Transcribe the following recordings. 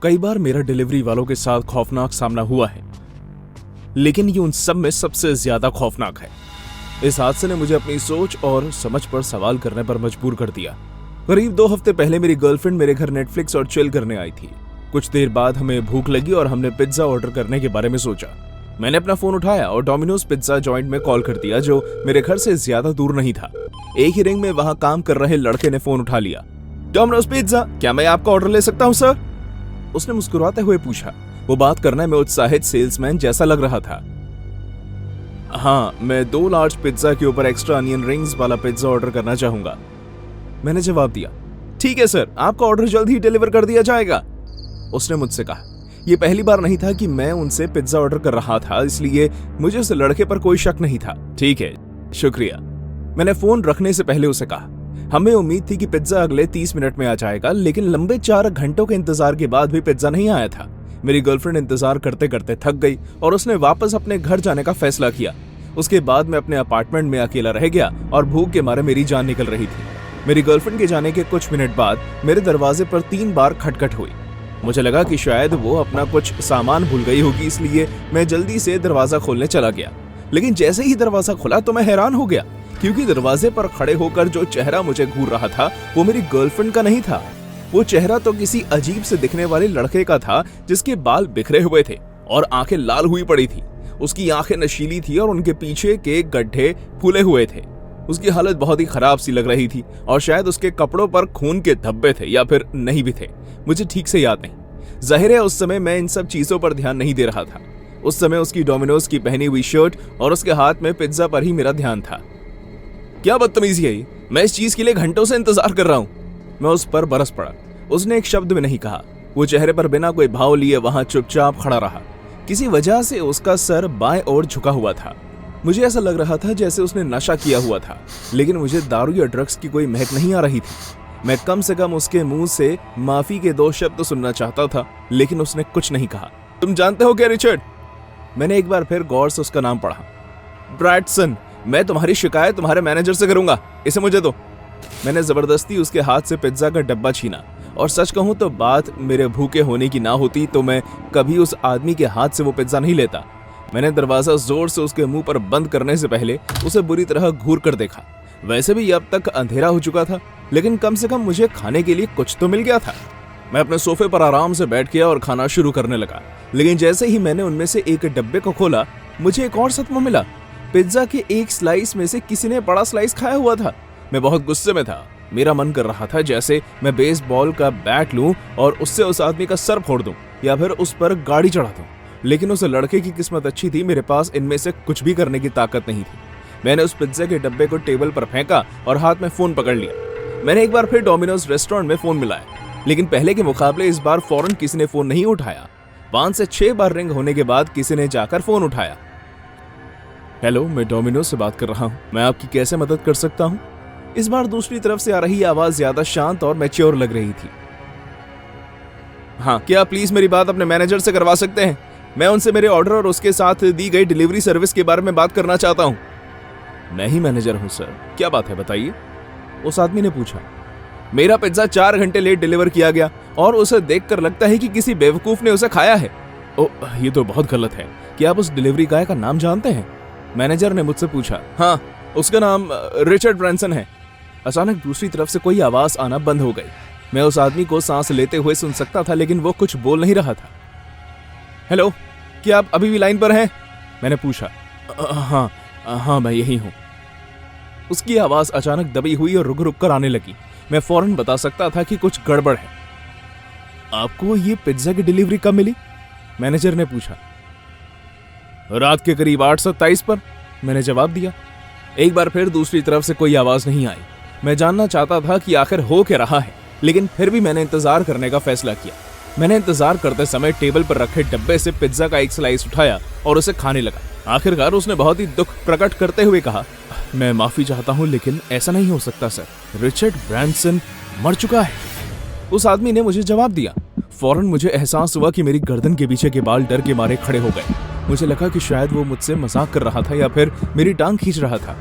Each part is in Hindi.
कई बार मेरा डिलीवरी वालों के साथ खौफनाक सामना हुआ है, लेकिन ये उन सब में सबसे ज्यादा खौफनाक है। इस हादसे ने मुझे अपनी सोच और समझ पर सवाल करने पर मजबूर कर दिया। करीब 2 हफ्ते पहले मेरी गर्लफ्रेंड मेरे घर नेटफ्लिक्स और चिल करने आई थी। कुछ देर बाद हमें भूख लगी और हमने पिज्जा ऑर्डर करने के बारे में सोचा। मैंने अपना फोन उठाया और डोमिनोज पिज्जा जॉइंट में कॉल कर दिया, जो मेरे घर से ज्यादा दूर नहीं था। एक ही रिंग में वहां काम कर रहे लड़के ने फोन उठा लिया। डोमिनोज पिज्जा, क्या मैं आपका ऑर्डर ले सकता हूं सर? उसने मुस्कुराते हुए पूछा। वो बात करने में उत्साहित सेल्समैन जैसा लग रहा था। हाँ, मैं 2 लार्ज पिज्जा के ऊपर एक्स्ट्रा अनियन रिंग्स वाला पिज्जा ऑर्डर करना चाहूंगा, मैंने जवाब दिया। ठीक है सर, आपका ऑर्डर जल्द ही डिलीवर कर दिया जाएगा, उसने मुझसे कहा। यह पहली बार नहीं था कि मैं उनसे पिज्जा ऑर्डर कर रहा था, इसलिए मुझे उस लड़के पर कोई शक नहीं था। ठीक है, शुक्रिया, मैंने फोन रखने से पहले उसे कहा। हमें उम्मीद थी कि पिज्जा अगले 30 मिनट में आ जाएगा, लेकिन लंबे 4 घंटों के इंतजार के बाद भी पिज्जा नहीं आया था। मेरी गर्लफ्रेंड इंतजार करते करते थक गई और उसने वापस अपने घर जाने का फैसला किया। उसके बाद मैं अपने अपार्टमेंट में अकेला रह गया और भूख के मारे मेरी जान निकल रही थी। मेरी गर्लफ्रेंड के जाने के कुछ मिनट बाद मेरे दरवाजे पर 3 बार खटखट हुई। मुझे लगा कि शायद वो अपना कुछ सामान भूल गई होगी, इसलिए मैं जल्दी से दरवाजा खोलने चला गया। लेकिन जैसे ही दरवाजा खुला तो मैं हैरान हो गया, क्योंकि दरवाजे पर खड़े होकर जो चेहरा मुझे घूर रहा था वो मेरी गर्लफ्रेंड का नहीं था। वो चेहरा तो किसी अजीब से दिखने वाले लड़के का था, जिसके बाल बिखरे हुए थे और आंखें लाल हुई पड़ी थी। उसकी आंखें नशीली थी और उनके पीछे के गड्ढे फूले हुए थे। उसकी हालत बहुत ही खराब सी लग रही थी और शायद उसके कपड़ों पर खून के धब्बे थे या फिर नहीं भी थे, मुझे ठीक से याद नहीं। जाहिर है उस समय मैं इन सब चीजों पर ध्यान नहीं दे रहा था। उस समय उसकी डोमिनोज की पहनी हुई शर्ट और उसके हाथ में पिज्जा पर ही मेरा ध्यान था। क्या बदतमीजी है ये, मैं इस चीज के लिए घंटों से इंतजार कर रहा हूँ। मैं उस पर बरस पड़ा। उसने एक शब्द भी नहीं कहा। वो चेहरे पर बिना कोई भाव लिए वहां चुपचाप खड़ा रहा। किसी वजह से उसका सर बाएं ओर झुका हुआ था। मुझे ऐसा लग रहा था जैसे उसने नशा किया हुआ था, लेकिन मुझे दारू या ड्रग्स की कोई महक नहीं आ रही थी। मैं कम से कम उसके मुंह से माफी के 2 शब्द सुनना चाहता था, लेकिन उसने कुछ नहीं कहा। तुम जानते हो क्या रिचर्ड? मैंने एक बार फिर गौर से उसका नाम पढ़ा। ब्रैडसन, मैं तुम्हारी शिकायत तुम्हारे मैनेजर से करूंगा, इसे मुझे दो। मैंने जबरदस्ती उसके हाथ से पिज्जा का डब्बा छीना, और सच कहूं तो बात मेरे भूखे होने की ना होती तो मैं कभी उस आदमी के हाथ से वो पिज्जा नहीं लेता। मैंने दरवाजा जोर से उसके मुंह पर बंद करने से पहले उसे बुरी तरह घूर कर देखा। वैसे भी अब तक अंधेरा हो चुका था, लेकिन कम से कम मुझे खाने के लिए कुछ तो मिल गया था। मैं अपने सोफे पर आराम से बैठ गया और खाना शुरू करने लगा, लेकिन जैसे ही मैंने उनमें से एक डब्बे को खोला, मुझे एक और सदमा मिला। पिज्जा के एक स्लाइस में से किसी ने बड़ा स्लाइस खाया हुआ था। मैं बहुत गुस्से में था। मेरा मन कर रहा था जैसे मैं बेसबॉल का बैट लूं और उससे उस आदमी का सर फोड़ दूं या फिर उस पर गाड़ी चढ़ा दूं, लेकिन उस लड़के की किस्मत अच्छी थी, मेरे पास इनमें से कुछ भी करने की ताकत नहीं थी। मैंने उस पिज्जा के डब्बे को टेबल पर फेंका और हाथ में फोन पकड़ लिया। मैंने एक बार फिर डोमिनोज रेस्टोरेंट में फोन मिलाया, लेकिन पहले के मुकाबले इस बार फौरन किसी ने फोन नहीं उठाया। 5 से 6 बार रिंग होने के बाद किसी ने जाकर फोन उठाया। हेलो, मैं डोमिनोज से बात कर रहा हूँ, मैं आपकी कैसे मदद कर सकता हूँ? इस बार दूसरी तरफ से आ रही आवाज ज्यादा शांत और मैच्योर लग रही थी। हाँ, क्या प्लीज मेरी बात अपने मैनेजर से करवा सकते हैं? मैं उनसे मेरे ऑर्डर और उसके साथ दी गई डिलीवरी सर्विस के बारे में बात करना चाहता हूँ। मैं ही मैनेजर हूँ सर, क्या बात है बताइए, उस आदमी ने पूछा। मेरा पिज्जा 4 घंटे लेट डिलीवर किया गया और उसे देखकर लगता है कि किसी बेवकूफ ने उसे खाया है। ओह, ये तो बहुत गलत है। क्या आप उस डिलीवरी गाय का नाम जानते हैं? मैनेजर ने मुझसे पूछा। हाँ, उसका नाम रिचर्ड ब्रैंसन है। अचानक दूसरी तरफ से कोई आवाज आना बंद हो गई। मैं उस आदमी को सांस लेते हुए सुन सकता था, लेकिन वो कुछ बोल नहीं रहा था। हेलो, क्या आप अभी भी लाइन पर हैं? मैंने पूछा। हाँ, मैं यही हूँ। उसकी आवाज अचानक दबी हुई और रुक रुक कर आने लगी। मैं फौरन बता सकता था कि कुछ गड़बड़ है। आपको ये पिज्जा की डिलीवरी कब मिली? मैनेजर ने पूछा। रात के करीब 8:27 पर, मैंने जवाब दिया। एक बार फिर दूसरी तरफ से कोई आवाज नहीं आई। मैं जानना चाहता था कि आखिर हो क्या रहा है, लेकिन फिर भी मैंने इंतजार करने का फैसला किया। मैंने इंतजार करते समय टेबल पर रखे डब्बे से पिज्जा का एक स्लाइस उठाया और उसे खाने लगा। आखिरकार उसने बहुत ही दुख प्रकट करते हुए कहा, मैं माफी चाहता हूँ, लेकिन ऐसा नहीं हो सकता सर, रिचर्ड ब्रैंसन मर चुका है। उस आदमी ने मुझे जवाब दिया। फौरन मुझे एहसास हुआ कि मेरी गर्दन के पीछे के बाल डर के मारे खड़े हो गए। मुझे लगा कि शायद वो मुझसे मजाक कर रहा था या फिर मेरी टांग खींच रहा था।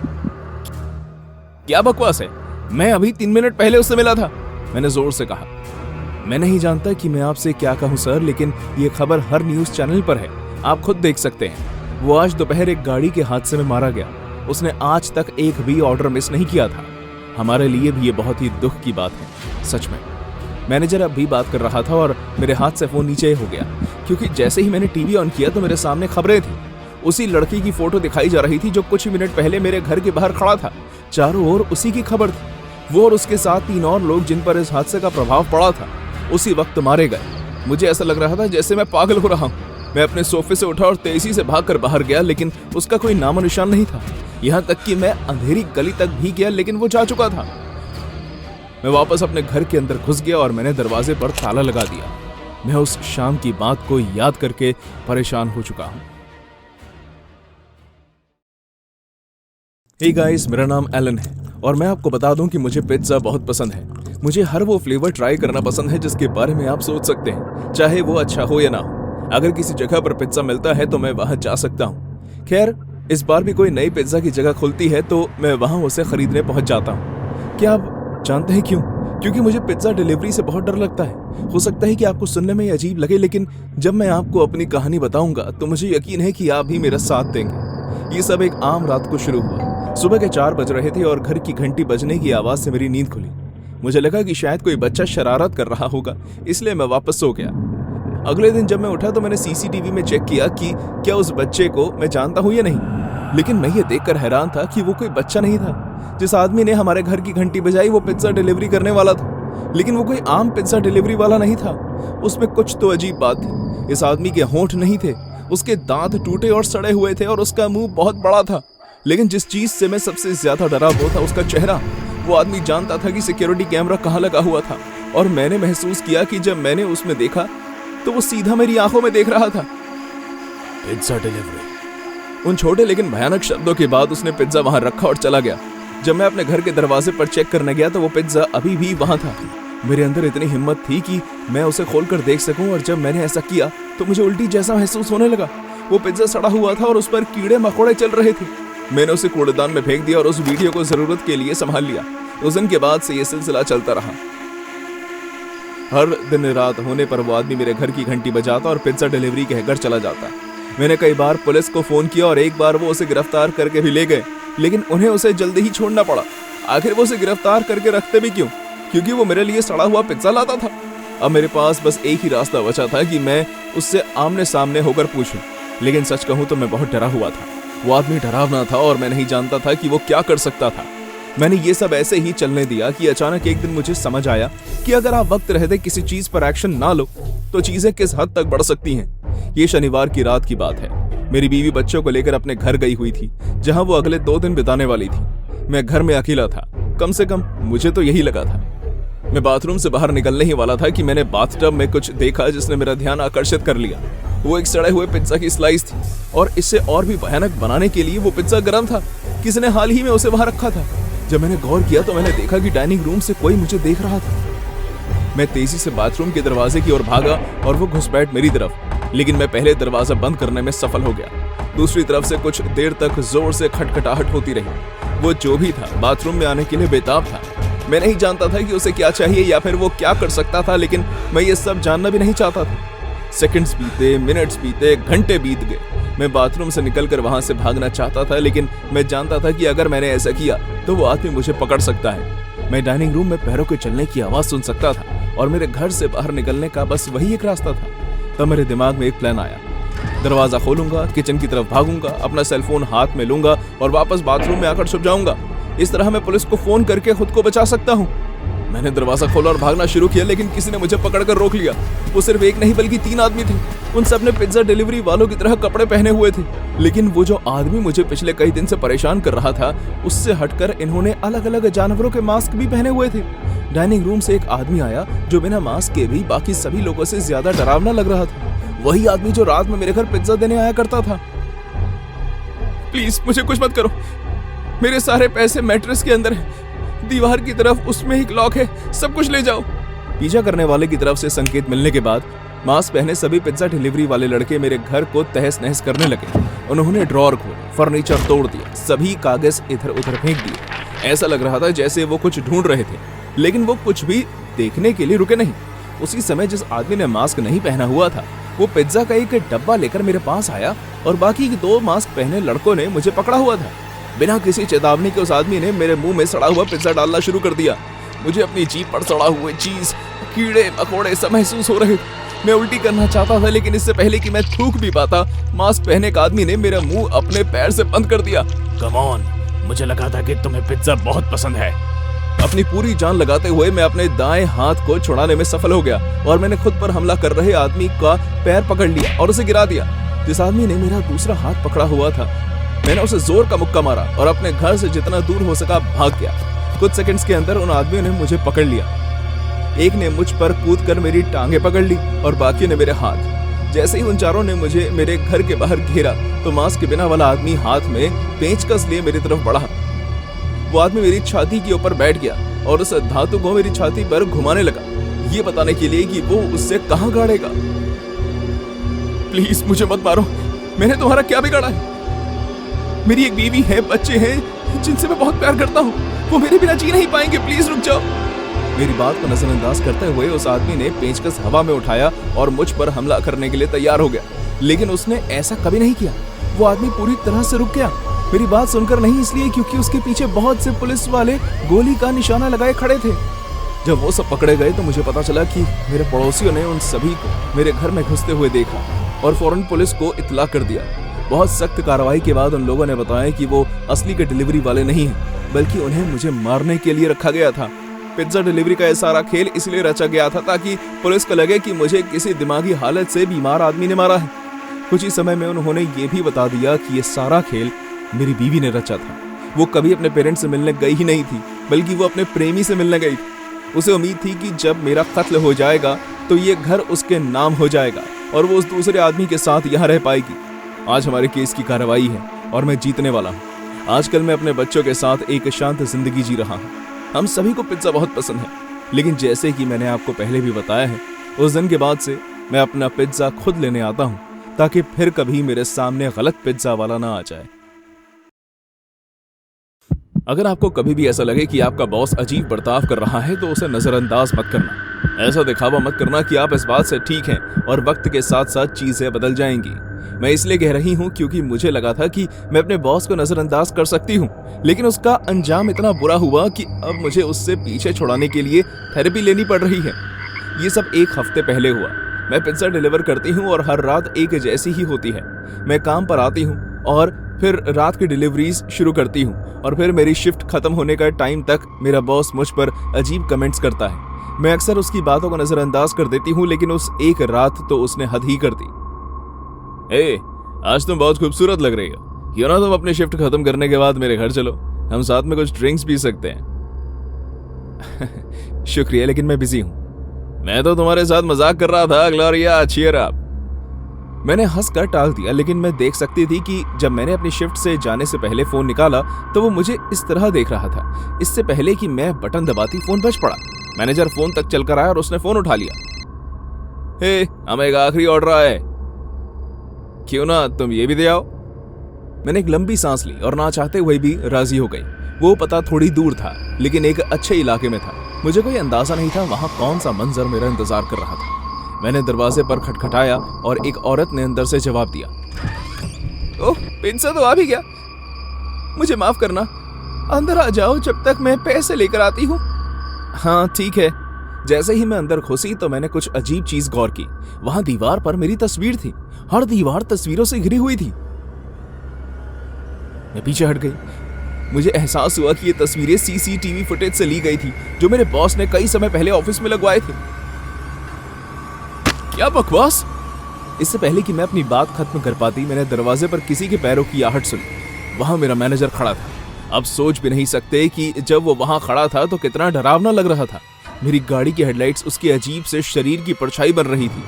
क्या बकवास है, मैं अभी 3 मिनट पहले उससे मिला था, मैंने जोर से कहा। मैं नहीं जानता कि मैं आपसे क्या कहूं सर, लेकिन ये खबर हर न्यूज चैनल पर है, आप खुद देख सकते हैं। वो आज दोपहर एक गाड़ी के हादसे में मारा गया। उसने आज तक एक भी ऑर्डर मिस नहीं किया था। हमारे लिए भी ये बहुत ही दुख की बात है, सच में। मैनेजर अब भी बात कर रहा था और मेरे हाथ से फोन नीचे हो गया, क्योंकि जैसे ही मैंने टीवी ऑन किया तो मेरे सामने खबरें थी। उसी लड़की की फोटो दिखाई जा रही थी जो कुछ मिनट पहले मेरे घर के बाहर खड़ा था। चारों ओर उसी की खबर थी। वो और उसके साथ 3 और लोग जिन पर इस हादसे का प्रभाव पड़ा था उसी वक्त मारे गए। मुझे ऐसा लग रहा था जैसे मैं पागल हो रहा हूँ। मैं अपने सोफे से उठा और तेजी से भागकर बाहर गया, लेकिन उसका कोई नामो निशान नहीं था। यहाँ तक कि मैं अंधेरी गली तक भी गया, लेकिन वो जा चुका था। मैं वापस अपने घर के अंदर घुस गया और मैंने दरवाजे पर ताला लगा दिया। मैं उस शाम की बात को याद करके परेशान हो चुका हूँ। हे गाइस, मेरा नाम एलन है और मैं आपको बता दूं कि मुझे पिज्जा बहुत पसंद है। मुझे हर वो फ्लेवर ट्राई करना पसंद है जिसके बारे में आप सोच सकते हैं, चाहे वो अच्छा हो या ना हो। अगर किसी जगह पर पिज्जा मिलता है तो मैं वहां जा सकता हूं। खैर, इस बार भी कोई नई पिज्जा की जगह खुलती है तो मैं वहां उसे खरीदने पहुंच जाता हूं। क्या आप जानते हैं क्यों? क्योंकि मुझे पिज्जा डिलीवरी से बहुत डर लगता है। हो सकता है कि आपको सुनने में अजीब लगे, लेकिन जब मैं आपको अपनी कहानी बताऊंगा तो मुझे यकीन है कि आप भी मेरा साथ देंगे। ये सब एक आम रात को शुरू हुआ। सुबह के 4 बज रहे थे और घर की घंटी बजने की आवाज से मेरी नींद खुली। मुझे लगा कि शायद कोई बच्चा शरारत कर रहा होगा, इसलिए मैं वापस सो गया। अगले दिन जब मैं उठा तो मैंने सीसीटीवी में चेक किया कि क्या उस बच्चे को मैं जानता हूं या नहीं। लेकिन मैं ये देखकर हैरान था कि वो कोई बच्चा नहीं था। जिस आदमी ने हमारे घर की घंटी बजाई वो पिज्जा डिलीवरी करने वाला था, लेकिन वो कोई आम पिज्जा डिलीवरी वाला नहीं था। उसमें कुछ तो अजीब बात थी। इस आदमी के होंठ नहीं थे, उसके दांत टूटे और सड़े हुए थे और उसका मुंह बहुत बड़ा था। लेकिन जिस चीज से मैं सबसे ज्यादा डरा वो था उसका चेहरा। वो आदमी जानता था कि सिक्योरिटी कैमरा कहाँ लगा हुआ था, और मैंने महसूस किया कि जब मैंने उसमें देखा तो वो सीधा मेरी आंखों में देख रहा था। Pizza delivery. उन छोटे लेकिन भयानक शब्दों के बाद उसने पिज्जा वहां रखा और चला गया। जब मैं अपने घर के दरवाजे पर चेक करने गया तो वो पिज्जा अभी भी वहां था। मेरे अंदर इतनी हिम्मत थी कि मैं उसे खोलकर देख सकूं, और जब मैंने ऐसा किया तो मुझे उल्टी जैसा महसूस होने लगा। वो पिज्जा सड़ा हुआ था और उस पर कीड़े मकोड़े चल रहे थे। मैंने उसे कूड़ेदान में फेंक दिया और उस वीडियो को जरूरत के लिए संभाल लिया। उस दिन के बाद से ये सिलसिला चलता रहा। हर दिन रात होने पर वो आदमी मेरे घर की घंटी बजाता और पिज्जा डिलीवरी कहकर चला जाता। मैंने कई बार पुलिस को फोन किया और एक बार वो उसे गिरफ्तार करके भी ले गए, लेकिन उन्हें उसे जल्दी ही छोड़ना पड़ा। आखिर वो उसे गिरफ्तार करके रखते भी क्यों? क्योंकि वो मेरे लिए सड़ा हुआ पिज्जा लाता था। अब मेरे पास बस एक ही रास्ता बचा था कि मैं उससे आमने सामने होकर पूछूं। लेकिन सच कहूं तो मैं बहुत डरा हुआ था। वो आदमी डरावना था और मैं नहीं जानता था कि वो क्या कर सकता था। मैंने ये सब ऐसे ही चलने दिया कि अचानक एक दिन मुझे समझ आया कि अगर आप वक्त रहते किसी चीज पर एक्शन ना लो तो चीजें किस हद तक बढ़ सकती हैं। ये शनिवार की रात की बात है। मेरी बीवी बच्चों को लेकर अपने घर गई हुई थी, जहां वो अगले 2 दिन बिताने वाली थी। मैं घर में अकेला था, कम से कम मुझे तो यही लगा था। मैं बाथरूम से बाहर निकलने ही वाला था कि मैंने बाथटब में कुछ देखा जिसने मेरा ध्यान आकर्षित कर लिया। वो एक सड़े हुए पिज्जा की स्लाइस थी, और इससे और भी भयानक बनाने के लिए वो पिज्जा गर्म था। किसी ने हाल ही में उसे वहां रखा था। जब मैंने गौर किया तो मैंने देखा कि डाइनिंग रूम से कोई मुझे देख रहा था। मैं तेजी से बाथरूम के दरवाजे की ओर भागा और वो घुसपैठ मेरी तरफ, लेकिन मैं पहले दरवाजा बंद करने में सफल हो गया। दूसरी तरफ से कुछ देर तक जोर से खटखटाहट होती रही। वो जो भी था बाथरूम में आने के लिए बेताब था। मैं नहीं जानता था कि उसे क्या चाहिए या फिर वो क्या कर सकता था, लेकिन मैं ये सब जानना भी नहीं चाहता था। सेकंड्स बीते, मिनट्स बीते, घंटे बीत गए। मैं बाथरूम से निकलकर वहां से भागना चाहता था, लेकिन मैं जानता था कि अगर मैंने ऐसा किया तो वो आदमी मुझे पकड़ सकता है। मैं डाइनिंग रूम में पैरों के चलने की आवाज सुन सकता था और मेरे घर से बाहर निकलने का बस वही एक रास्ता था। तब मेरे दिमाग में एक प्लान आया। दरवाजा खोलूंगा, किचन की तरफ भागूंगा, अपना सेलफोन हाथ में लूंगा और वापस बाथरूम में आकर छुप जाऊंगा। इस तरह मैं पुलिस को फोन करके खुद को बचा सकता हूँ। मैंने दरवाजा खोला और भागना शुरू किया, लेकिन किसी ने मुझे पकड़कर रोक लिया। वो सिर्फ एक नहीं बल्कि 3 आदमी थे। उन सब ने पिज्जा डिलीवरी वालों की तरह कपड़े पहने हुए थे, लेकिन वो जो आदमी मुझे पिछले कई दिन से परेशान कर रहा था उससे हटकर इन्होंने अलग अलग जानवरों के मास्क भी पहने हुए थे। डाइनिंग रूम से एक आदमी आया जो बिना मास्क के भी बाकी सभी लोगों से ज्यादा डरावना लग रहा था। वही आदमी जो रात में मेरे घर पिज्जा देने आया करता था। प्लीज मुझे कुछ मत करो, मेरे सारे पैसे मैट्रेस के अंदर है, दीवार की तरफ उसमें एक लॉक है, सब कुछ ले जाओ। पीछा करने वाले की तरफ से संकेत मिलने के बाद मास्क पहने सभी पिज्जा डिलीवरी वाले लड़के मेरे घर को तहस नहस करने लगे। उन्होंने ड्रॉअर खोले, फर्नीचर तोड़ दिया, सभी कागज इधर उधर फेंक दिए। ऐसा लग रहा था जैसे वो कुछ ढूंढ रहे थे, लेकिन वो कुछ भी देखने के लिए रुके नहीं। उसी समय जिस आदमी ने मास्क नहीं पहना हुआ था वो पिज्जा का एक डब्बा लेकर मेरे पास आया और बाकी 2 मास्क पहने लड़कों ने मुझे पकड़ा हुआ था। बिना किसी चेतावनी के उस आदमी ने मेरे मुंह में सड़ा हुआ पिज्जा डालना शुरू कर दिया। मुझे अपनी जीभ पर सड़ा हुए चीज, कीड़े मकोड़े सब महसूस हो रहे थे। मैं उल्टी करना चाहता था, लेकिन इससे पहले कि मैं थूक भी पाता, मास्क पहने एक आदमी ने मेरा मुंह अपने पैर से बंद कर दिया। कम ऑन, मुझे लगा था कि तुम्हें पिज्जा बहुत पसंद है। अपनी पूरी जान लगाते हुए मैं अपने दाएं हाथ को छुड़ाने में सफल हो गया और मैंने खुद पर हमला कर रहे आदमी का पैर पकड़ लिया और उसे गिरा दिया। जिस आदमी ने मेरा दूसरा हाथ पकड़ा हुआ था, मैंने उसे जोर का मुक्का मारा और अपने घर से जितना दूर हो सका भाग गया। कुछ सेकंड्स के अंदर उन आदमियों ने मुझे पकड़ लिया। एक ने मुझ पर कूदकर मेरी टांगे पकड़ ली और बाकी ने मेरे हाथ। जैसे ही उन चारों ने मुझे मेरे घर के बाहर घेरा तो मास्क के बिना वाला आदमी हाथ में पेंचकस लिए मेरी तरफ बढ़ा। वो आदमी मेरी छाती के ऊपर बैठ गया और उस धातु को मेरी छाती पर घुमाने लगा, ये बताने के लिए कि वो उससे कहां गाड़ेगा। प्लीज मुझे मत मारो, मैंने तुम्हारा क्या बिगाड़ा है? मेरी एक बीवी है, बच्चे हैं जिनसे मैं बहुत प्यार करता हूँ, वो मेरे बिना जी नहीं पाएंगे, प्लीज रुक जाओ। मेरी बात को नजरअंदाज करते हुए उस आदमी ने पेंचकस हवा में उठाया और मुझ पर हमला करने के लिए तैयार हो गया, लेकिन उसने ऐसा कभी नहीं किया। वो आदमी पूरी तरह से रुक गया। मेरी बात सुनकर नहीं, इसलिए क्योंकि उसके पीछे बहुत से पुलिस वाले गोली का निशाना लगाए खड़े थे। जब वो सब पकड़े गए तो मुझे पता चला कि मेरे पड़ोसियों ने उन सभी को मेरे घर में घुसते हुए देखा और फौरन पुलिस को इत्तला कर दिया। बहुत सख्त कार्रवाई के बाद उन लोगों ने बताया कि वो असली के डिलीवरी वाले नहीं हैं, बल्कि उन्हें मुझे मारने के लिए रखा गया था। पिज्जा डिलीवरी का यह सारा खेल इसलिए रचा गया था ताकि पुलिस को लगे कि मुझे किसी दिमागी हालत से बीमार आदमी ने मारा है। कुछ ही समय में उन्होंने ये भी बता दिया कि ये सारा खेल मेरी बीवी ने रचा था। वो कभी अपने पेरेंट्स से मिलने गई ही नहीं थी, बल्कि वो अपने प्रेमी से मिलने गई थी। उसे उम्मीद थी कि जब मेरा कत्ल हो जाएगा तो ये घर उसके नाम हो जाएगा और वो उस दूसरे आदमी के साथ यहाँ रह पाएगी। आज हमारे केस की कार्रवाई है और मैं जीतने वाला हूँ। आजकल मैं अपने बच्चों के साथ एक शांत जिंदगी जी रहा हूँ। हम सभी को पिज्जा बहुत पसंद है, लेकिन जैसे कि मैंने आपको पहले भी बताया है, उस दिन के बाद से मैं अपना पिज्जा खुद लेने आता हूँ ताकि फिर कभी मेरे सामने गलत पिज्जा वाला ना आ जाए। अगर आपको कभी भी ऐसा लगे कि आपका बॉस अजीब बर्ताव कर रहा है तो उसे नजरअंदाज मत करना। ऐसा दिखावा मत करना कि आप इस बात से ठीक हैं और वक्त के साथ साथ चीजें बदल जाएंगी। मैं इसलिए कह रही हूँ क्योंकि मुझे लगा था कि मैं अपने बॉस को नजरअंदाज कर सकती हूँ, लेकिन उसका अंजाम इतना बुरा हुआ कि अब मुझे उससे पीछे छुड़ाने के लिए थेरेपी लेनी पड़ रही है। ये सब 1 हफ्ते पहले हुआ। मैं पिज्जा डिलीवर करती हूँ और हर रात एक जैसी ही होती है। मैं काम पर आती हूँ और फिर रात की डिलीवरीज शुरू करती हूँ और फिर मेरी शिफ्ट खत्म होने का टाइम तक मेरा बॉस मुझ पर अजीब कमेंट्स करता है। मैं अक्सर उसकी बातों को नजरअंदाज कर देती हूँ, लेकिन उस एक रात तो उसने हद ही कर दी। आज तुम बहुत खूबसूरत लग रही हो, क्यों ना तुम अपनी शिफ्ट खत्म करने के बाद मेरे घर चलो, हम साथ में कुछ ड्रिंक्स पी सकते हैं। शुक्रिया, लेकिन मैं बिजी हूँ। मैं तो तुम्हारे साथ मजाक कर रहा था ग्लोरिया, चीयर अप। मैंने हंसकर टाल दिया, लेकिन मैं देख सकती थी कि जब मैंने अपनी शिफ्ट से जाने से पहले फोन निकाला तो वो मुझे इस तरह देख रहा था। इससे पहले कि मैं बटन दबाती फोन बज पड़ा। मैनेजर फोन तक चलकर आया और उसने फोन उठा लिया। हमें एक आखिरी ऑर्डर आया है, क्यों ना तुम ये भी दे आओ। मैंने एक लंबी सांस ली और ना चाहते हुए भी राजी हो गई। वो पता थोड़ी दूर था, लेकिन एक अच्छे इलाके में था। मुझे कोई अंदाजा नहीं था वहां कौन सा मंजर मेरा इंतजार कर रहा था। मैंने दरवाजे पर खटखटाया और एक औरत ने अंदर से जवाब दिया। ओह, पिज्जा तो आ भी गया। मुझे माफ करना, अंदर आ जाओ जब तक मैं पैसे लेकर आती हूँ। हाँ ठीक है। जैसे ही मैं अंदर घुसी तो मैंने कुछ अजीब चीज गौर की। वहां दीवार पर मेरी तस्वीर थी। हर दीवार तस्वीरों से घिरी हुई थी। मैं पीछे हट गई। मुझे एहसास हुआ कि ये तस्वीरें सीसीटीवी फुटेज से ली गई थी जो मेरे बॉस ने कई समय पहले ऑफिस में लगवाए थे। क्या बकवास! इससे पहले कि मैं अपनी बात खत्म कर पाती, मैंने दरवाजे पर किसी के पैरों की आहट सुनी। वहां मेरा मैनेजर खड़ा था। अब सोच भी नहीं सकते कि जब वो वहां खड़ा था तो कितना डरावना लग रहा था। मेरी गाड़ी की हेडलाइट्स उसके अजीब से शरीर की परछाई बन रही थी।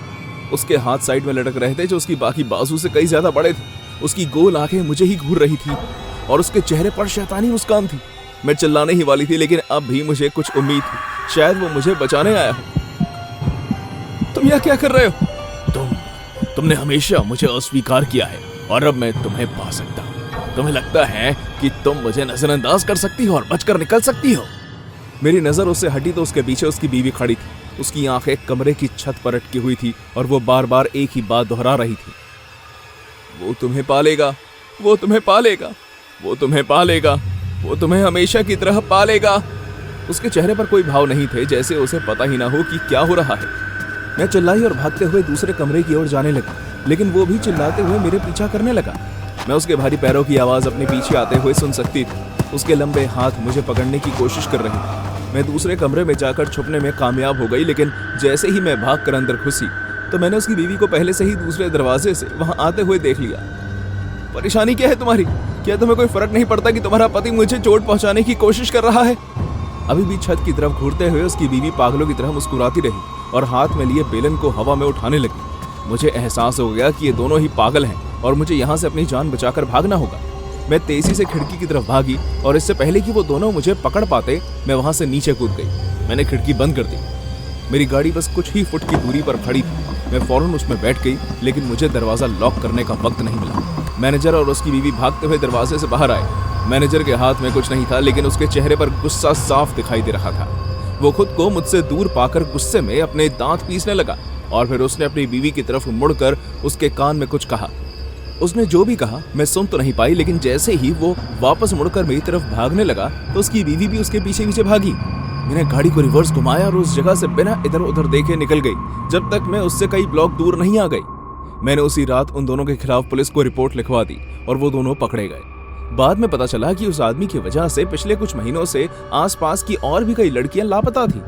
उसके हाथ साइड में लटक रहे थे जो उसकी बाकी बाजू से कई ज्यादा बड़े थे। उसकी गोल आंखें मुझे ही घूर रही थी और उसके चेहरे पर शैतानी मुस्कान थी। मैं चिल्लाने ही वाली थी, लेकिन अब भी मुझे कुछ उम्मीद थी, शायद वो मुझे बचाने आया हो। तुम यहाँ क्या कर रहे हो? तुमने हमेशा मुझे अस्वीकार किया है और अब मैं तुम्हें पा सकता हूँ। तुम्हें लगता है कि तुम मुझे नजरअंदाज कर सकती हो और बचकर निकल सकती हो? मेरी नजर उससे हटी तो उसके पीछे उसकी बीवी खड़ी थी। उसकी आंखें कमरे की छत पर अटकी हुई थी और वो बार बार एक ही बात दोहरा रही थी, वो तुम्हें पालेगा, वो तुम्हें पालेगा, वो तुम्हें पालेगा, वो तुम्हें हमेशा की तरह पालेगा। उसके चेहरे पर कोई भाव नहीं थे, जैसे उसे पता ही ना हो कि क्या हो रहा है। मैं चिल्लाई और भागते हुए दूसरे कमरे की ओर जाने लगा, लेकिन वो भी चिल्लाते हुए मेरे पीछा करने लगा। मैं उसके भारी पैरों की आवाज अपने पीछे आते हुए सुन सकती थी। उसके लंबे हाथ मुझे पकड़ने की कोशिश कर रहे थे। मैं दूसरे कमरे में जाकर छुपने में कामयाब हो गई, लेकिन जैसे ही मैं भाग कर अंदर घुसी तो मैंने उसकी बीवी को पहले से ही दूसरे दरवाजे से वहां आते हुए देख लिया। परेशानी क्या है तुम्हारी? क्या तुम्हें कोई फर्क नहीं पड़ता कि तुम्हारा पति मुझे चोट पहुंचाने की कोशिश कर रहा है? अभी भी छत की तरफ घूरते हुए उसकी बीवी पागलों की तरह मुस्कुराती रही और हाथ में लिए बेलन को हवा में उठाने लगी। मुझे एहसास हो गया कि ये दोनों ही पागल हैं और मुझे यहाँ से अपनी जान बचाकर भागना होगा। मैं तेजी से खिड़की की तरफ भागी और इससे पहले कि वो दोनों मुझे पकड़ पाते मैं वहां से नीचे कूद गई। मैंने खिड़की बंद कर दी। मेरी गाड़ी बस कुछ ही फुट की दूरी पर खड़ी थी। मैं फौरन उसमें बैठ गई, लेकिन मुझे दरवाजा लॉक करने का वक्त नहीं मिला। मैनेजर और उसकी बीवी भागते हुए दरवाजे से बाहर आए। मैनेजर के हाथ में कुछ नहीं था, लेकिन उसके चेहरे पर गुस्सा साफ दिखाई दे रहा था। वो खुद को मुझसे दूर पाकर गुस्से में अपने दांत पीसने लगा और फिर उसने अपनी बीवी की तरफ मुड़कर उसके कान में कुछ कहा। उसने जो भी कहा मैं सुन तो नहीं पाई, लेकिन जैसे ही वो वापस मुड़कर मेरी तरफ भागने लगा तो उसकी बीवी भी उसके पीछे पीछे भागी। मैंने गाड़ी को रिवर्स घुमाया और उस जगह से बिना इधर उधर देखे निकल गई, जब तक मैं उससे कई ब्लॉक दूर नहीं आ गई। मैंने उसी रात उन दोनों के खिलाफ पुलिस को रिपोर्ट लिखवा दी और वो दोनों पकड़े गए। बाद में पता चला कि उस आदमी की वजह से पिछले कुछ महीनों से आसपास की और भी कई लड़कियां लापता थी।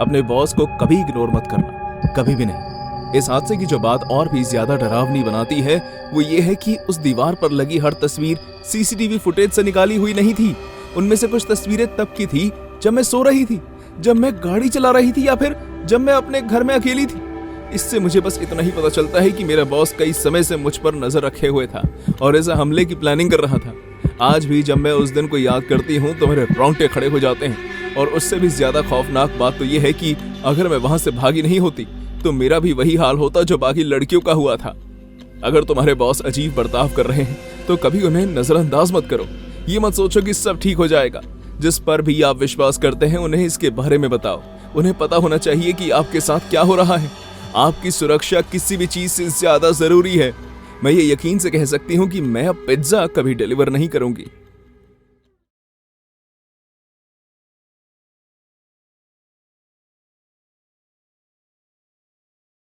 अपने बॉस को कभी इग्नोर मत करना, कभी भी नहीं। इस हादसे की जो बात और भी ज्यादा डरावनी बनाती है वो ये है कि उस दीवार पर लगी हर तस्वीर सीसीटीवी फुटेज से निकाली हुई नहीं थी। उनमें से कुछ तस्वीरें तब की थी जब मैं सो रही थी, जब मैं गाड़ी चला रही थी या फिर जब मैं अपने घर में अकेली थी। इससे मुझे बस इतना ही पता चलता है कि मेरा बॉस कई समय से मुझ पर नजर रखे हुए था और ऐसा हमले की प्लानिंग कर रहा था। आज भी जब मैं उस दिन को याद करती हूँ तो मेरे रोंगटे खड़े हो जाते हैं। और उससे भी ज्यादा खौफनाक बात तो यह है कि अगर मैं वहां से भागी नहीं होती तो मेरा भी वही हाल होता जो बाकी लड़कियों का हुआ था। अगर तुम्हारे बॉस अजीब बर्ताव कर रहे हैं तो कभी उन्हें नजरअंदाज मत करो। ये मत सोचो कि सब ठीक हो जाएगा। जिस पर भी आप विश्वास करते हैं उन्हें इसके बारे में बताओ। उन्हें पता होना चाहिए कि आपके साथ क्या हो रहा है। आपकी सुरक्षा किसी भी चीज से ज्यादा जरूरी है। मैं ये यकीन से कह सकती हूँ कि मैं अब पिज्जा कभी डिलीवर नहीं करूंगी।